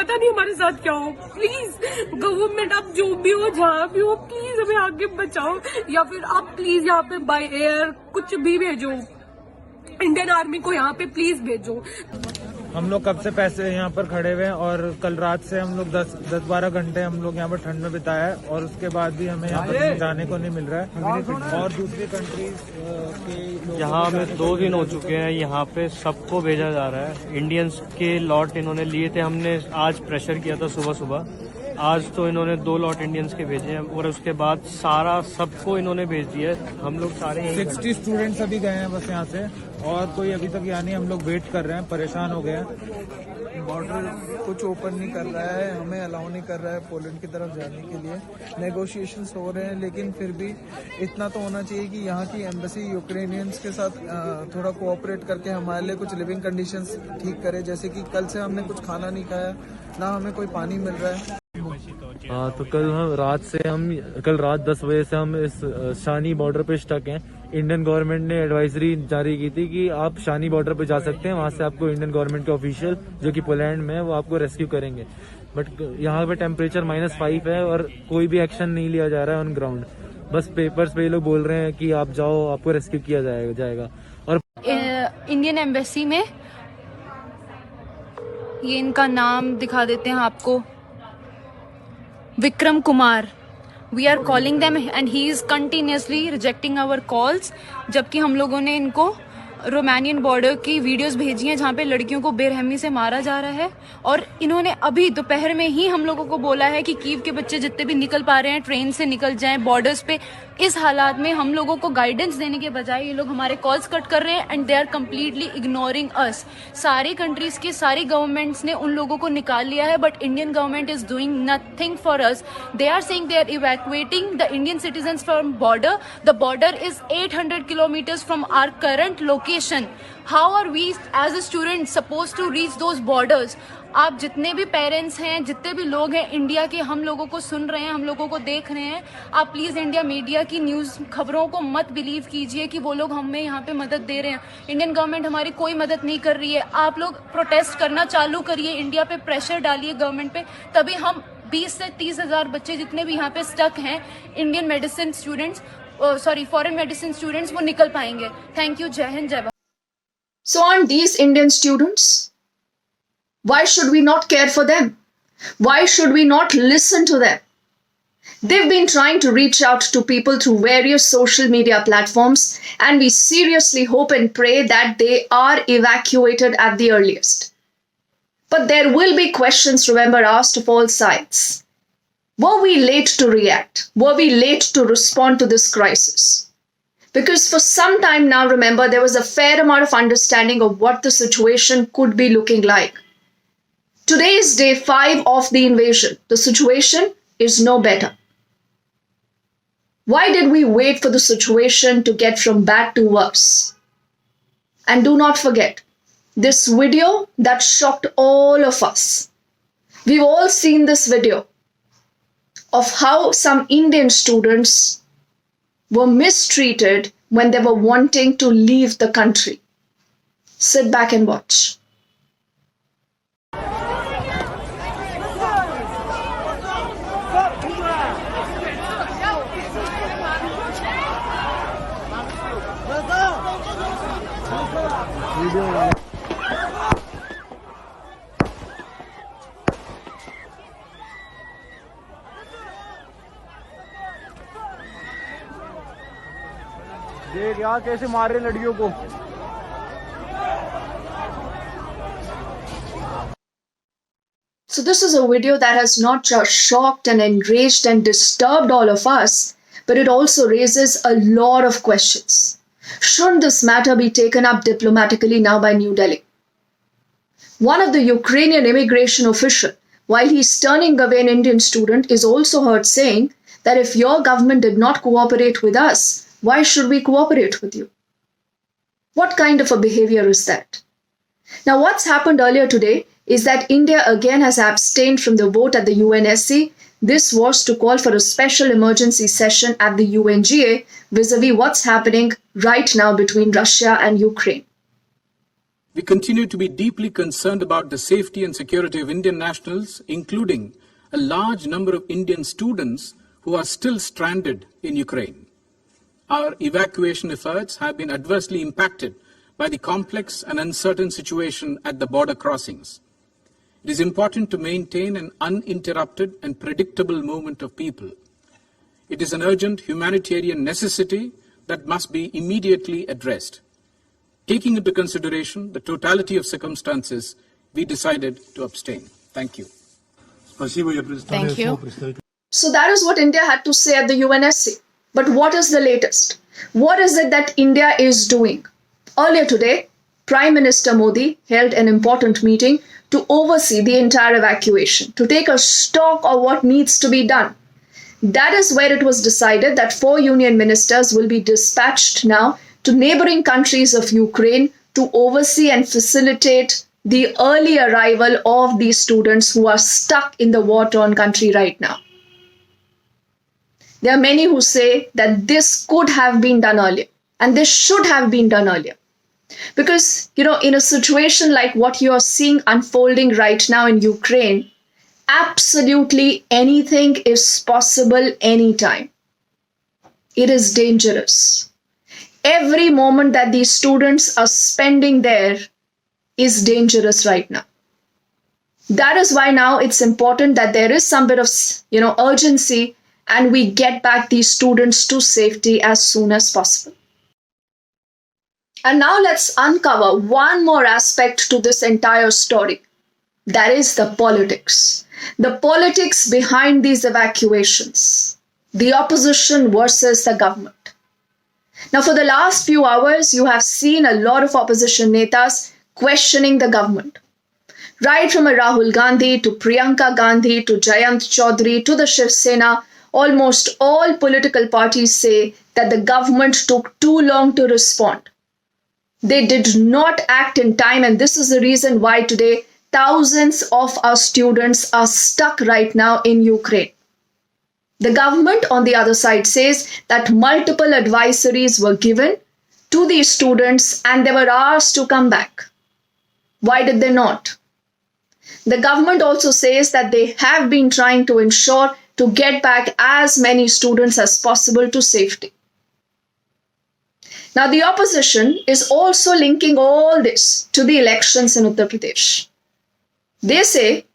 पता नहीं हमारे साथ क्या हो। प्लीज गवर्नमेंट, आप जो भी हो, जहाँ भी हो, प्लीज हमें आगे बचाओ, या फिर आप प्लीज यहाँ पे बाय एयर कुछ भी भेजो, इंडियन आर्मी को यहाँ पे प्लीज भेजो। हम लोग कब से पैसे यहाँ पर खड़े हुए हैं और कल रात से हम लोग 10-12 घंटे हम लोग यहाँ पर ठंड में बिताया है और उसके बाद भी हमें यहाँ पर जाने को नहीं मिल रहा है। और दूसरी कंट्रीज के यहाँ हमें 2 दिन हो चुके हैं, यहाँ पे सबको भेजा जा रहा है। इंडियंस के लॉट इन्होंने लिए थे, हमने आज प्रेशर किया था सुबह सुबह, आज तो इन्होंने 2 लॉट इंडियंस के भेजे हैं और उसके बाद सारा सबको इन्होंने भेज दिया है। हम लोग सारे 60 स्टूडेंट्स अभी गए हैं बस यहाँ से, और कोई अभी तक यहाँ नहीं। हम लोग वेट कर रहे हैं, परेशान हो गए हैं। बॉर्डर कुछ ओपन नहीं कर रहा है, हमें अलाउ नहीं कर रहा है पोलैंड की तरफ जाने के लिए। नेगोशिएशंस हो रहे हैं, लेकिन फिर भी इतना तो होना चाहिए कि यहाँ की एम्बेसी यूक्रेनियंस के साथ थोड़ा कोऑपरेट करके हमारे लिए कुछ लिविंग कंडीशंस ठीक करे। जैसे कि कल से हमने कुछ खाना नहीं खाया, ना हमें कोई पानी मिल रहा है। हाँ, तो कल रात 10 बजे से हम इस शानी बॉर्डर पे स्टक हैं। इंडियन गवर्नमेंट ने एडवाइजरी जारी की थी कि आप शानी बॉर्डर पे जा सकते हैं, वहां से आपको इंडियन गवर्नमेंट के ऑफिशियल जो कि पोलैंड में है वो आपको रेस्क्यू करेंगे। बट यहाँ पे टेम्परेचर -5 है और कोई भी एक्शन नहीं लिया जा रहा है ऑन ग्राउंड। बस पेपर्स पे ये लोग बोल रहे हैं कि आप जाओ, आपको रेस्क्यू किया जाएगा। और इंडियन एम्बेसी में ये इनका नाम दिखा देते हैं आपको, Vikram Kumar. We are calling them and he is continuously rejecting our calls, जबकि हम लोगों ने इनको रोमानियन बॉर्डर की वीडियोस भेजी हैं जहाँ पे लड़कियों को बेरहमी से मारा जा रहा है। और इन्होंने अभी दोपहर में ही हम लोगों को बोला है कि कीव के बच्चे जितने भी निकल पा रहे हैं ट्रेन से निकल जाएं बॉर्डर्स पे। इस हालात में हम लोगों को गाइडेंस देने के बजाय ये लोग हमारे कॉल्स कट कर रहे हैं and they are completely ignoring us. सारी कंट्रीज की सारी गवर्नमेंट्स ने उन लोगों को निकाल लिया है, but Indian government is doing nothing for us. They are saying they are evacuating the Indian citizens from border. The border is 800 kilometres from our current location. How are we as a student suppose to reach those borders? आप जितने भी parents हैं, जितने भी लोग हैं India के, हम लोगों को सुन रहे हैं, हम लोगों को देख रहे हैं, आप प्लीज इंडिया मीडिया की न्यूज खबरों को मत बिलीव कीजिए कि वो लोग हमें यहाँ पे मदद दे रहे हैं। इंडियन गवर्नमेंट हमारी कोई मदद नहीं कर रही है। आप लोग प्रोटेस्ट करना चालू करिए, इंडिया पे प्रेशर डालिए गवर्नमेंट पे, तभी हम 20 से 30 हजार बच्चे जितने भी यहाँ पे स्टक हैं Indian medicine students, foreign medicine students, वो निकल पाएंगे। Thank you. जय हिंद, जय Bharat. So aren't these Indian students? Why should we not care for them? Why should we not listen to them? They've been trying to reach out to people through various social media platforms, and we seriously hope and pray that they are evacuated at the earliest. But there will be questions, remember, asked of all sides. Were we late to react? Were we late to respond to this crisis? Because for some time now, remember, there was a fair amount of understanding of what the situation could be looking like. Today is day 5 of the invasion. The situation is no better. Why did we wait for the situation to get from bad to worse? And do not forget, this video that shocked all of us. We've all seen this video of how some Indian students were mistreated when they were wanting to leave the country. Sit back and watch. देख यार कैसे मार रहे लड़कियों को। So this is a video that has not just shocked and enraged and disturbed all of us, but it also raises a lot of questions. Shouldn't this matter be taken up diplomatically now by New Delhi? One of the Ukrainian immigration official, while he's turning away an Indian student, is also heard saying that if your government did not cooperate with us, why should we cooperate with you? What kind of a behavior is that? Now, what's happened earlier today is that India again has abstained from the vote at the UNSC. This was to call for a special emergency session at the UNGA vis-a-vis what's happening right now between Russia and Ukraine. We continue to be deeply concerned about the safety and security of Indian nationals, including a large number of Indian students who are still stranded in Ukraine. Our evacuation efforts have been adversely impacted by the complex and uncertain situation at the border crossings. It is important to maintain an uninterrupted and predictable movement of people. It is an urgent humanitarian necessity that must be immediately addressed. Taking into consideration the totality of circumstances, we decided to abstain. Thank you. Thank you. So that is what India had to say at the UNSC. But what is the latest? What is it that India is doing? Earlier today, Prime Minister Modi held an important meeting to oversee the entire evacuation, to take a stock of what needs to be done. That is where it was decided that 4 union ministers will be dispatched now to neighboring countries of Ukraine to oversee and facilitate the early arrival of these students who are stuck in the war-torn country right now. There are many who say that this could have been done earlier and this should have been done earlier. Because, in a situation like what you are seeing unfolding right now in Ukraine, absolutely anything is possible anytime. It is dangerous. Every moment that these students are spending there is dangerous right now. That is why now it's important that there is some bit of, urgency and we get back these students to safety as soon as possible. And now let's uncover one more aspect to this entire story. That is the politics. The politics behind these evacuations. The opposition versus the government. Now, for the last few hours, you have seen a lot of opposition netas questioning the government. Right from a Rahul Gandhi to Priyanka Gandhi to Jayant Chaudhary to the Shiv Sena, almost all political parties say that the government took too long to respond. They did not act in time, and this is the reason why today thousands of our students are stuck right now in Ukraine. The government on the other side says that multiple advisories were given to these students and they were asked to come back. Why did they not? The government also says that they have been trying to ensure to get back as many students as possible to safety. Now, the opposition is also linking all this to the elections in Uttar Pradesh. They say,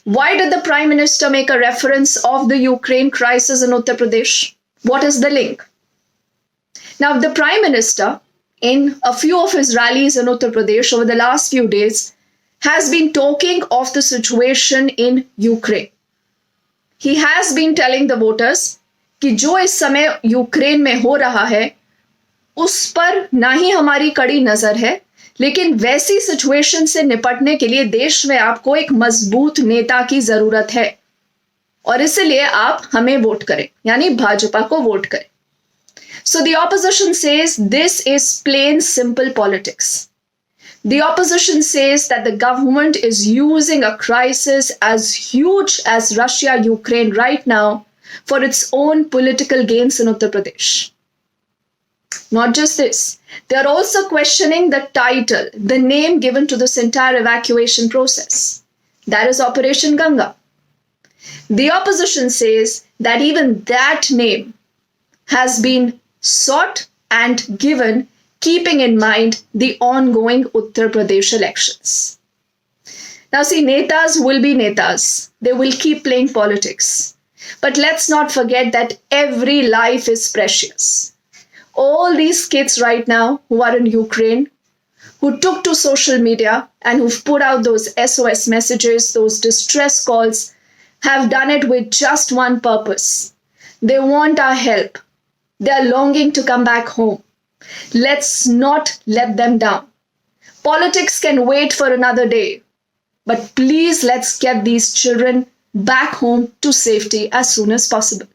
why did the Prime Minister make a reference of the Ukraine crisis in Uttar Pradesh? What is the link? Now, the Prime Minister, in a few of his rallies in Uttar Pradesh over the last few days, has been talking of the situation in Ukraine. He has been telling the voters कि जो इस समय Ukraine में हो रहा है, उस पर ना ही हमारी कड़ी नजर है, लेकिन वैसी सिचुएशन से निपटने के लिए देश में आपको एक मजबूत नेता की जरूरत है और इसलिए आप हमें वोट करें, यानी भाजपा को वोट करें. So the opposition says this is plain simple politics. The opposition says that the government is using a crisis as huge as Russia-Ukraine right now for its own political gains in Uttar Pradesh. Not just this, they are also questioning the title, the name given to this entire evacuation process. That is Operation Ganga. The opposition says that even that name has been sought and given keeping in mind the ongoing Uttar Pradesh elections. Now see, netas will be netas. They will keep playing politics. But let's not forget that every life is precious. All these kids right now who are in Ukraine, who took to social media and who've put out those SOS messages, those distress calls, have done it with just one purpose. They want our help. They are longing to come back home. Let's not let them down. Politics can wait for another day. But please, let's get these children back home to safety as soon as possible.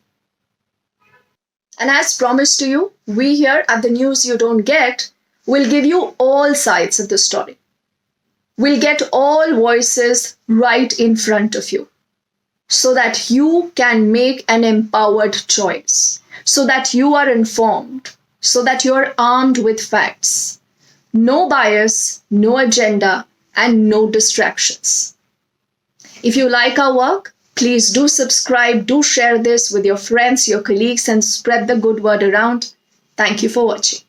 And as promised to you, we here at the News You Don't Get will give you all sides of the story. We'll get all voices right in front of you so that you can make an empowered choice, so that you are informed, so that you are armed with facts no bias, no agenda, and no distractions. If you like our work, please do subscribe, do share this with your friends, your colleagues, and spread the good word around. Thank you for watching.